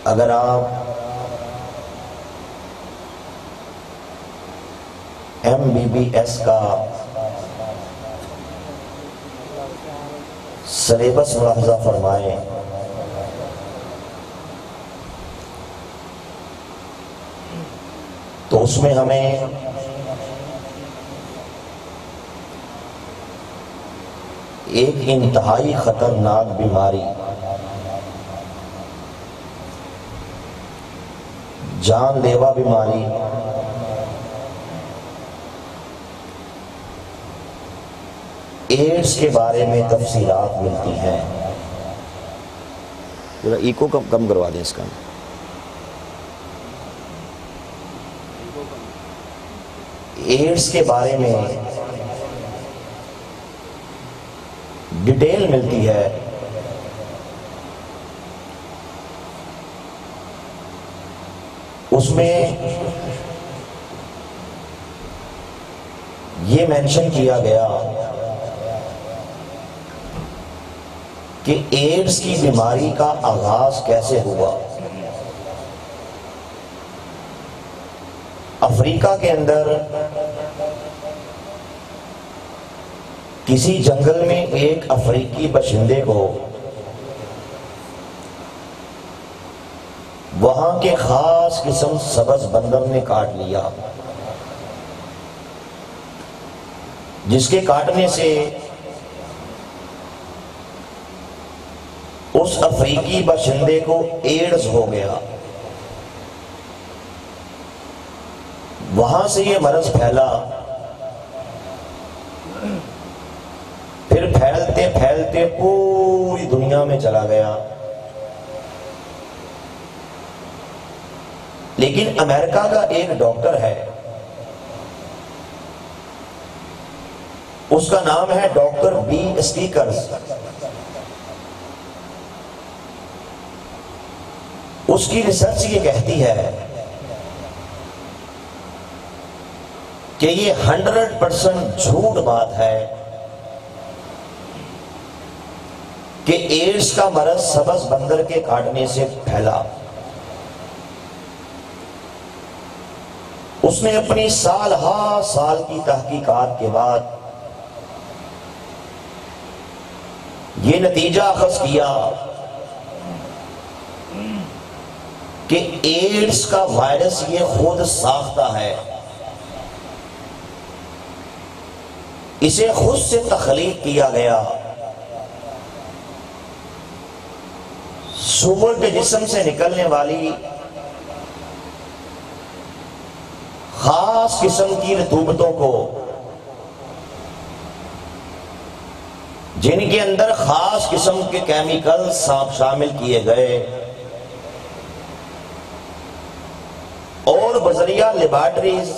اگر آپ MBBS کا سلیبس ملاحظہ فرمائیں تو اس میں ہمیں ایک انتہائی خطرناک بیماری، جان لیوا بیماری، ایڈز کے بارے میں تفصیلات ملتی ہیں۔ ذرا ایکو کم کروا دیں اس کا۔ ایڈز کے بارے میں ڈیٹیل ملتی ہے۔ اس میں یہ مینشن کیا گیا کہ ایڈز کی بیماری کا آغاز کیسے ہوا۔ افریقہ کے اندر کسی جنگل میں ایک افریقی باشندے کو وہاں کے خاص قسم سبز بندر نے کاٹ لیا، جس کے کاٹنے سے اس افریقی باشندے کو ایڈز ہو گیا۔ وہاں سے یہ مرض پھیلا، پھر پھیلتے پھیلتے پوری دنیا میں چلا گیا۔ لیکن امریکہ کا ایک ڈاکٹر ہے، اس کا نام ہے ڈاکٹر بی اسٹیکرز۔ اس کی ریسرچ یہ کہتی ہے کہ یہ 100% جھوٹ بات ہے کہ ایڈز کا مرض سبز بندر کے کاٹنے سے پھیلا۔ اس نے اپنی سال ہا سال کی تحقیقات کے بعد یہ نتیجہ اخذ کیا کہ ایڈز کا وائرس یہ خود ساختہ ہے، اسے خود سے تخلیق کیا گیا۔ سور کے جسم سے نکلنے والی خاص قسم کی رطوبتوں کو، جن کے اندر خاص قسم کے کیمیکل شامل کیے گئے، اور بذریعہ لیبارٹریز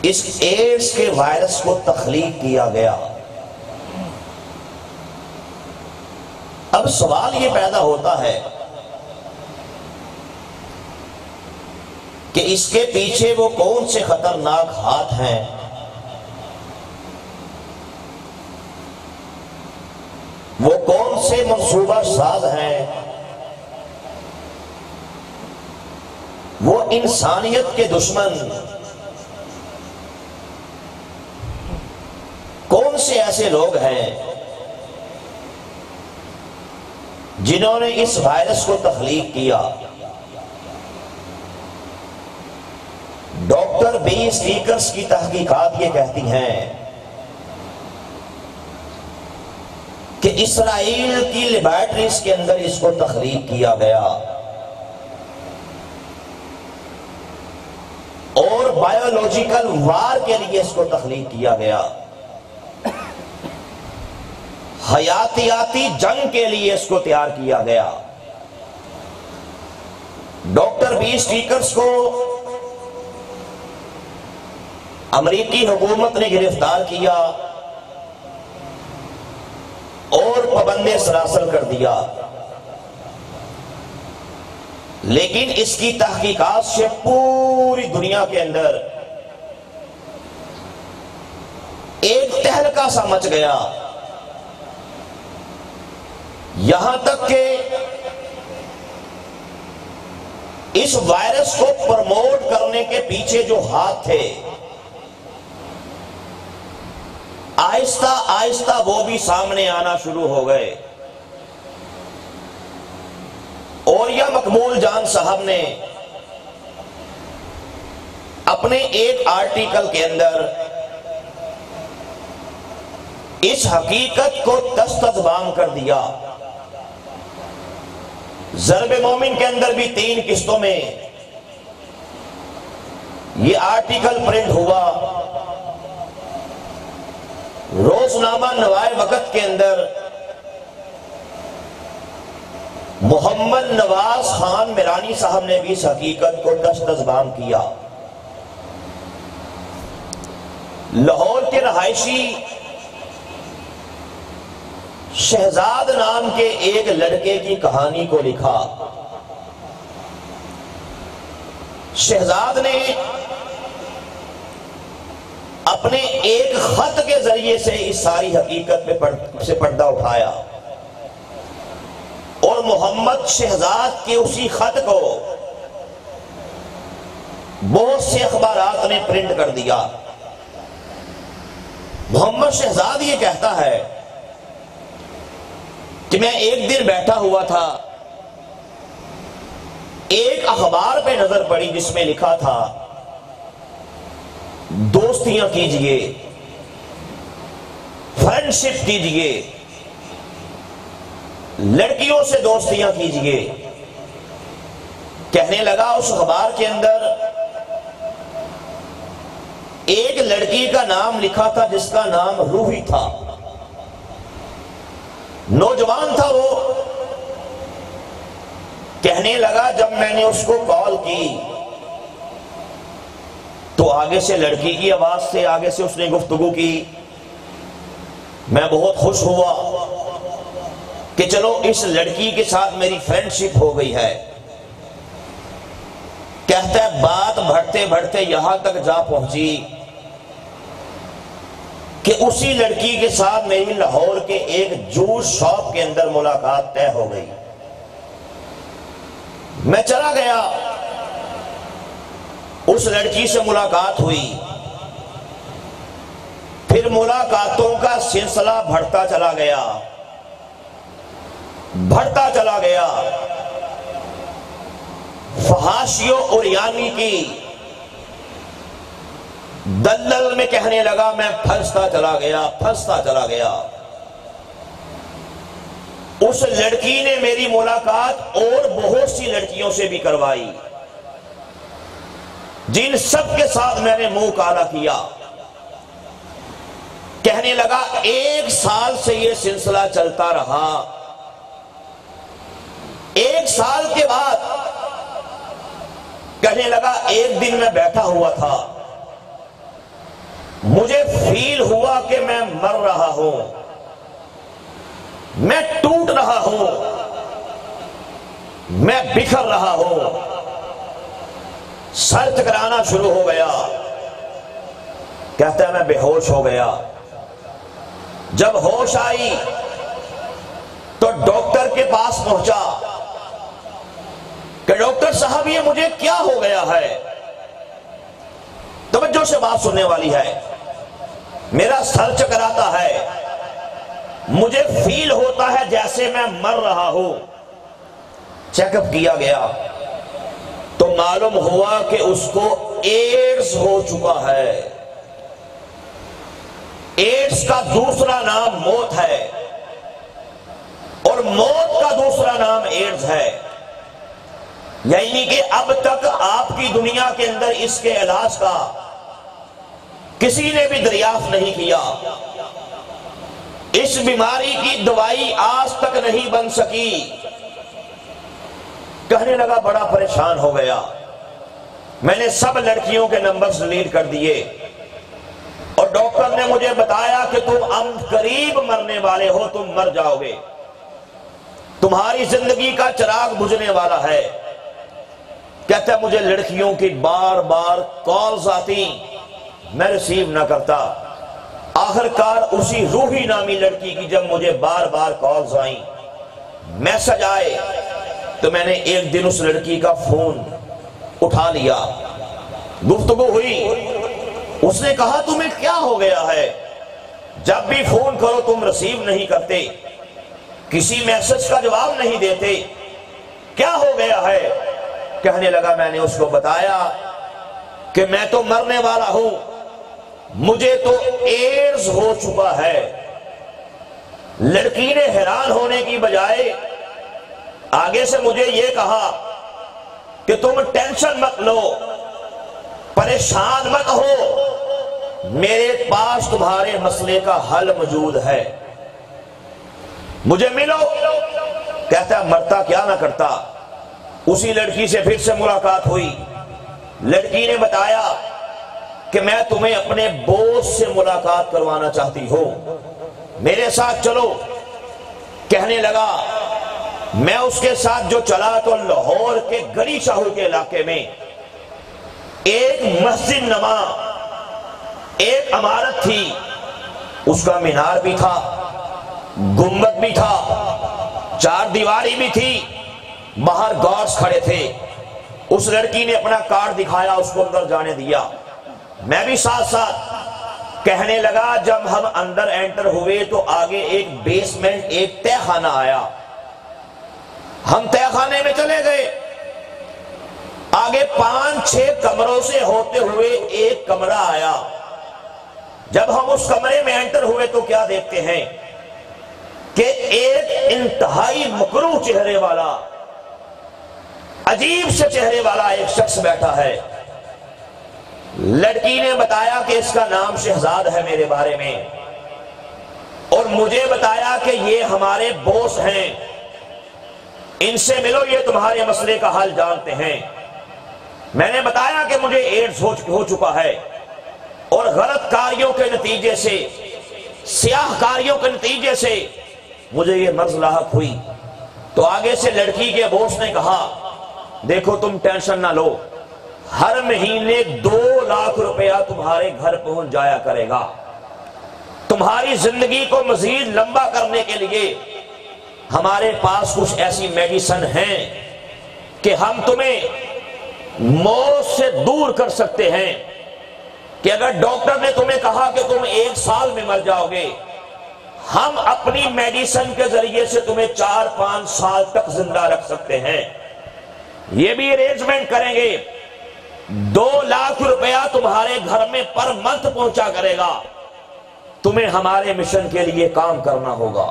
اس ایڈز کے وائرس کو تخلیق کیا گیا۔ اب سوال یہ پیدا ہوتا ہے کہ اس کے پیچھے وہ کون سے خطرناک ہاتھ ہیں وہ کون سے منصوبہ ساز ہیں، وہ انسانیت کے دشمن کون سے ایسے لوگ ہیں جنہوں نے اس وائرس کو تخلیق کیا۔ ڈاکٹر بی اسٹیکرز کی تحقیقات یہ کہتی ہیں کہ اسرائیل کی لیبارٹریز کے اندر اس کو تخلیق کیا گیا، اور بایولوجیکل وار کے لیے اس کو تخلیق کیا گیا، حیاتیاتی جنگ کے لیے اس کو تیار کیا گیا۔ ڈاکٹر بی اسٹیکرز کو امریکی حکومت نے گرفتار کیا اور پابند سراسر کر دیا، لیکن اس کی تحقیقات سے پوری دنیا کے اندر ایک تہلکہ سا مچ گیا یہاں تک کہ اس وائرس کو پروموٹ کرنے کے پیچھے جو ہاتھ تھے، آہستہ آہستہ وہ بھی سامنے آنا شروع ہو گئے۔ اولیاء مقبول جان صاحب نے اپنے ایک آرٹیکل کے اندر اس حقیقت کو دستبام کر دیا۔ ضرب مومن کے اندر بھی 3 قسطوں میں یہ آرٹیکل پرنٹ ہوا۔ روزنامہ نوائے وقت کے اندر محمد نواز خان میرانی صاحب نے بھی اس حقیقت کو دستبام کیا۔ لاہور کے رہائشی شہزاد نام کے ایک لڑکے کی کہانی کو لکھا۔ شہزاد نے اپنے ایک خط کے ذریعے سے اس ساری حقیقت سے پردہ اٹھایا، اور محمد شہزاد کے اسی خط کو بہت سے اخبارات نے پرنٹ کر دیا۔ محمد شہزاد یہ کہتا ہے کہ میں ایک دن بیٹھا ہوا تھا، ایک اخبار پہ نظر پڑی جس میں لکھا تھا دوستیاں کیجئے، فرینڈشپ کیجئے، لڑکیوں سے دوستیاں کیجئے۔ کہنے لگا اس اخبار کے اندر ایک لڑکی کا نام لکھا تھا جس کا نام روحی تھا، نوجوان تھا وہ۔ کہنے لگا جب میں نے اس کو کال کی تو آگے سے لڑکی کی آواز سے آگے سے اس نے گفتگو کی۔ میں بہت خوش ہوا کہ چلو اس لڑکی کے ساتھ میری فرینڈشپ ہو گئی ہے۔ کہتا ہے بات بڑھتے بڑھتے یہاں تک جا پہنچی کہ اسی لڑکی کے ساتھ میری لاہور کے ایک جوس شاپ کے اندر ملاقات طے ہو گئی۔ میں چلا گیا، اس لڑکی سے ملاقات ہوئی، پھر ملاقاتوں کا سلسلہ بڑھتا چلا گیا، بڑھتا چلا گیا۔ فحاشی و عریانی کی دلدل میں کہنے لگا میں پھنستا چلا گیا، پھنستا چلا گیا۔ اس لڑکی نے میری ملاقات اور بہت سی لڑکیوں سے بھی کروائی، جن سب کے ساتھ میں نے منہ کالا کیا۔ کہنے لگا 1 سال سے یہ سلسلہ چلتا رہا۔ 1 سال کے بعد کہنے لگا ایک دن میں بیٹھا ہوا تھا، مجھے فیل ہوا کہ میں مر رہا ہوں، میں ٹوٹ رہا ہوں، میں بکھر رہا ہوں۔ سر چکرانا شروع ہو گیا۔ کہتا ہے میں بے ہوش ہو گیا۔ جب ہوش آئی تو ڈاکٹر کے پاس پہنچا کہ ڈاکٹر صاحب یہ مجھے کیا ہو گیا ہے؟ توجہ سے بات سننے والی ہے۔ میرا سر چکراتا ہے، مجھے فیل ہوتا ہے جیسے میں مر رہا ہوں۔ چیک اپ کیا گیا تو معلوم ہوا کہ اس کو ایڈز ہو چکا ہے۔ ایڈز کا دوسرا نام موت ہے، اور موت کا دوسرا نام ایڈز ہے۔ یعنی کہ اب تک آپ کی دنیا کے اندر اس کے علاج کا کسی نے بھی دریافت نہیں کیا۔ اس بیماری کی دوائی آج تک نہیں بن سکی۔ کہنے لگا بڑا پریشان ہو گیا، میں نے سب لڑکیوں کے نمبرز ڈیلیٹ کر دیے، اور ڈاکٹر نے مجھے بتایا کہ تم اب قریب مرنے والے ہو، تم مر جاؤ گے، تمہاری زندگی کا چراغ بجھنے والا ہے۔ کہتا ہے مجھے لڑکیوں کی بار بار کالز آتی، میں ریسیو نہ کرتا۔ آخر کار اسی روحی نامی لڑکی کی جب مجھے بار بار کالز آئیں میسج آئے تو میں نے ایک دن اس لڑکی کا فون اٹھا لیا، گفتگو ہوئی، اس نے کہا تمہیں کیا ہو گیا ہے، جب بھی فون کرو تم ریسیو نہیں کرتے، کسی میسج کا جواب نہیں دیتے، کیا ہو گیا ہے؟ کہنے لگا میں نے اس کو بتایا کہ میں تو مرنے والا ہوں، مجھے تو ایڈز ہو چکا ہے۔ لڑکی نے حیران ہونے کی بجائے آگے سے مجھے یہ کہا کہ تم ٹینشن مت لو، پریشان مت ہو، میرے پاس تمہارے مسئلے کا حل موجود ہے، مجھے ملو۔ کہتا مرتا کیا نہ کرتا۔ اسی لڑکی سے پھر سے ملاقات ہوئی، لڑکی نے بتایا کہ میں تمہیں اپنے بوس سے ملاقات کروانا چاہتی ہوں، میرے ساتھ چلو۔ کہنے لگا میں اس کے ساتھ جو چلا تو لاہور کے گڑی شاہو کے علاقے میں ایک مسجد نما ایک عمارت تھی، اس کا مینار بھی تھا، گنبد بھی تھا، چار دیواری بھی تھی، باہر گارڈز کھڑے تھے۔ اس لڑکی نے اپنا کارڈ دکھایا، اس کو اندر جانے دیا، میں بھی ساتھ ساتھ۔ کہنے لگا جب ہم اندر انٹر ہوئے تو آگے ایک بیسمنٹ ایک تہ خانہ آیا، ہم تہ خانے میں چلے گئے، آگے 5-6 کمروں سے ہوتے ہوئے ایک کمرہ آیا۔ جب ہم اس کمرے میں انٹر ہوئے تو کیا دیکھتے ہیں کہ ایک انتہائی مکروہ چہرے والا، عجیب سے چہرے والا ایک شخص بیٹھا ہے۔ لڑکی نے بتایا کہ اس کا نام شہزاد ہے میرے بارے میں، اور مجھے بتایا کہ یہ ہمارے بوس ہیں، ان سے ملو، یہ تمہارے مسئلے کا حل جانتے ہیں۔ میں نے بتایا کہ مجھے ایڈز ہو چکا ہے، اور غلط کاریوں کے نتیجے سے، سیاہ کاریوں کے نتیجے سے مجھے یہ مرض لاحق ہوئی۔ تو آگے سے لڑکی کے بوس نے کہا دیکھو تم ٹینشن نہ لو، ہر مہینے 2 لاکھ روپیہ تمہارے گھر پہنچ جایا کرے گا، تمہاری زندگی کو مزید لمبا کرنے کے لیے ہمارے پاس کچھ ایسی میڈیسن ہیں کہ ہم تمہیں موت سے دور کر سکتے ہیں، کہ اگر ڈاکٹر نے تمہیں کہا کہ تم 1 سال میں مر جاؤ گے، ہم اپنی میڈیسن کے ذریعے سے تمہیں 4-5 سال تک زندہ رکھ سکتے ہیں، یہ بھی ارینجمنٹ کریں گے۔ 2 لاکھ روپیہ تمہارے گھر میں پر منتھ پہنچا کرے گا، تمہیں ہمارے مشن کے لیے کام کرنا ہوگا۔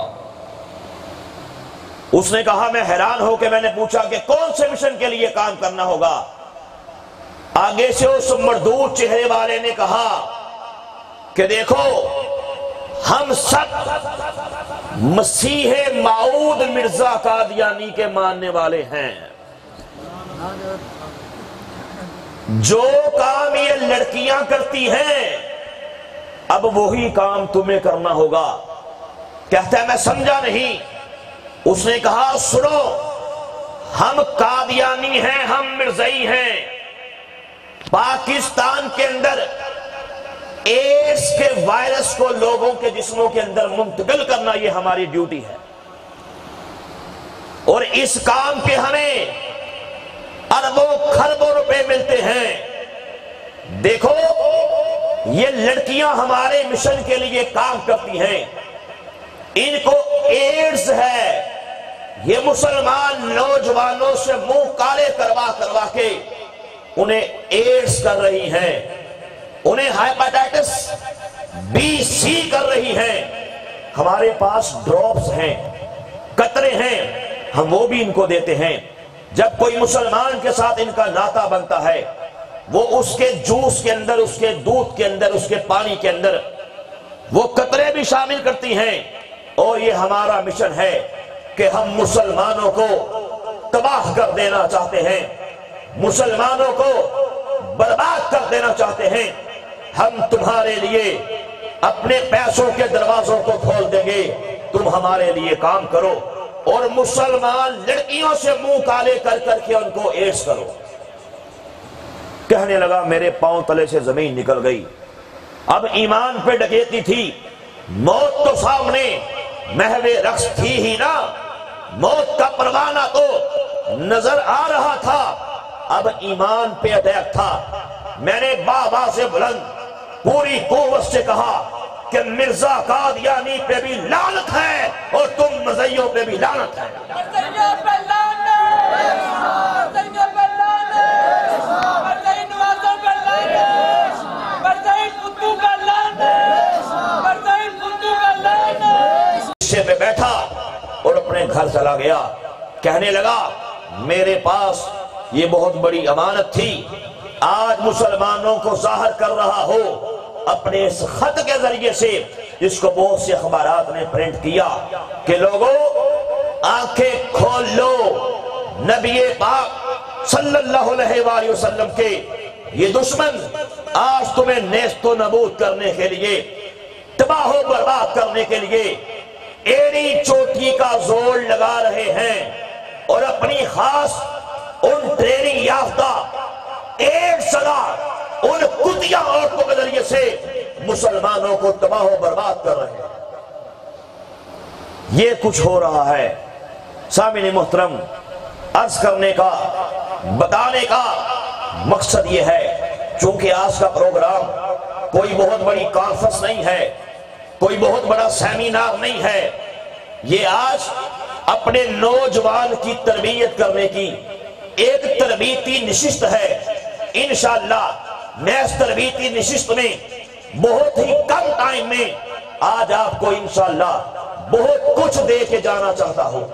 اس نے کہا میں حیران ہو کے میں نے پوچھا کہ کون سے مشن کے لیے کام کرنا ہوگا؟ آگے سے اس مردود چہرے والے نے کہا کہ دیکھو ہم سب مسیح موعود مرزا قادیانی کے ماننے والے ہیں، جو کام یہ لڑکیاں کرتی ہیں اب وہی کام تمہیں کرنا ہوگا۔ کہتا ہے میں سمجھا نہیں۔ اس نے کہا سنو، ہم قادیانی ہیں، ہم مرزائی ہیں، پاکستان کے اندر ایڈز کے وائرس کو لوگوں کے جسموں کے اندر منتقل کرنا یہ ہماری ڈیوٹی ہے، اور اس کام کے ہمیں اربوں خربوں روپے ملتے ہیں۔ دیکھو یہ لڑکیاں ہمارے مشن کے لیے کام کرتی ہیں، ان کو ایڈز ہے، یہ مسلمان نوجوانوں سے منہ کالے کروا کے انہیں ایڈز کر رہی ہیں، انہیں ہیپاٹائٹس B-C کر رہی ہیں۔ ہمارے پاس ڈراپس ہیں، قطرے ہیں، ہم وہ بھی ان کو دیتے ہیں۔ جب کوئی مسلمان کے ساتھ ان کا ناطہ بنتا ہے، وہ اس کے جوس کے اندر، اس کے دودھ کے اندر، اس کے پانی کے اندر وہ قطرے بھی شامل کرتی ہیں۔ اور یہ ہمارا مشن ہے کہ ہم مسلمانوں کو تباہ کر دینا چاہتے ہیں، مسلمانوں کو برباد کر دینا چاہتے ہیں۔ ہم تمہارے لیے اپنے پیسوں کے دروازوں کو کھول دیں گے، تم ہمارے لیے کام کرو، اور مسلمان لڑکیوں سے منہ کالے کر کے ان کو ایڈز کرو۔ کہنے لگا میرے پاؤں تلے سے زمین نکل گئی، اب ایمان پہ ڈکیتی تھی، موت تو سامنے، محو رقص تھی ہی نا، موت کا پروانہ تو نظر آ رہا تھا، اب ایمان پہ اٹیک تھا۔ میں نے بابا سے بلند پوری قوت سے کہا کہ مرزا قادیانی پہ بھی لعنت ہے اور تم مزیوں پہ بھی لعنت ہے۔ پہ بیٹھا اور اپنے گھر چلا گیا، کہنے لگا میرے پاس یہ بہت بڑی امانت تھی، آج مسلمانوں کو ظاہر کر رہا ہو اپنے اس خط کے ذریعے سے، جس کو بہت سے اخبارات نے پرنٹ کیا کہ لوگوں آنکھیں کھول لو، نبی پاک صلی اللہ علیہ وآلہ وسلم کے یہ دشمن آج تمہیں نیست و نابود کرنے کے لیے، تباہ و برباد کرنے کے لیے ایڑی چوٹی کا زور لگا رہے ہیں، اور اپنی خاص ان ٹریننگ یافتہ ایک صدا ان کتیا عورتوں کے ذریعے سے مسلمانوں کو تباہ و برباد کر رہے ہیں۔ یہ کچھ ہو رہا ہے۔ سامعین محترم، عرض کرنے کا، بتانے کا مقصد یہ ہے، چونکہ آج کا پروگرام کوئی بہت بڑی کانفرنس نہیں ہے، کوئی بہت بڑا سیمینار نہیں ہے، یہ آج اپنے نوجوان کی تربیت کرنے کی ایک تربیتی نشست ہے۔ انشاءاللہ میں اس تربیتی نشست میں بہت ہی کم ٹائم میں آج آپ کو انشاءاللہ بہت کچھ دے کے جانا چاہتا ہوں۔